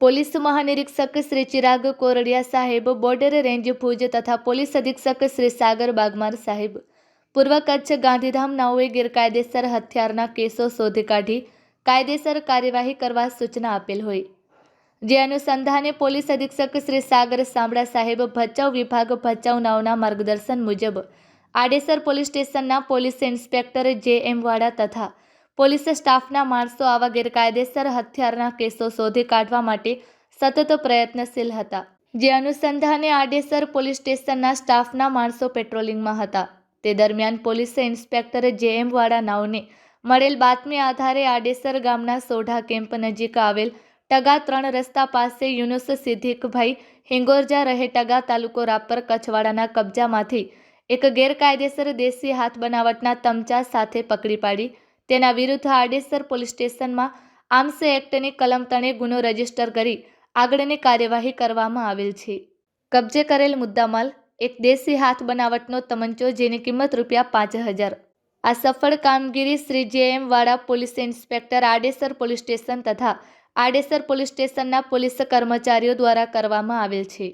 Police મહાનિરીક્ષક Shri Chirag Kordia સાહેબ, border range Bhuj તથા police અધિક્ષક શ્રી સાગર બાગમાર સાહેબ, પૂર્વ કચ્છ ગાંધીધામ નાઓએ ગેરકાયદેસર હથિયારના કેસો શોધી કાઢી કાયદેસર કાર્યવાહી કરવા સૂચના આપેલ હોય, જે અનુસંધાને પોલીસ અધિક્ષક શ્રી સાગર સાંબળા સાહેબ, ભચાઉ વિભાગ ભચાઉ નાઓના માર્ગદર્શન મુજબ આડેસર પોલીસ સ્ટેશનના પોલીસ ઇન્સ્પેક્ટર જે.એમ. વાડા તથા પોલીસ સ્ટાફના માણસો આવા ગેરકાયદેસર હથિયારના કેસો શોધી કાઢવા માટે સતત પ્રયત્નશીલ હતા, જે અનુસંધાને આડેસર પોલીસ સ્ટેશનના સ્ટાફના માણસો પેટ્રોલિંગમાં હતા. તે દરમિયાન પોલીસ ઇન્સ્પેક્ટર જે.એમ. વાડા નાઓને મળેલ બાતમી આધારે આડેસર ગામના સોઢા કેમ્પ નજીક આવેલ ટગા 3 રસ્તા પાસે યુનુસ સિદ્દીકભાઈ હિંગોરજા રહે ટગા, તાલુકો રાપર, કચ્છવાડાના કબજામાંથી એક ગેરકાયદેસર દેશી હાથ બનાવટના તમચા સાથે પકડી પાડી તેના વિરુદ્ધ આડેસર પોલીસ સ્ટેશનમાં આર્મ્સ એક્ટની કલમ તણે ગુનો રજીસ્ટર કરી આગળની કાર્યવાહી કરવામાં આવેલ છે. કબજે કરેલ મુદ્દામાલ એક દેશી હાથ બનાવટનો તમંચો, જેની કિંમત ₹5,000. આ સફળ કામગીરી શ્રી જે.એમ. વાડા police inspector, Adesar police station તથા આડેસર પોલીસ સ્ટેશનના પોલીસ કર્મચારીઓ દ્વારા કરવામાં આવેલ છે.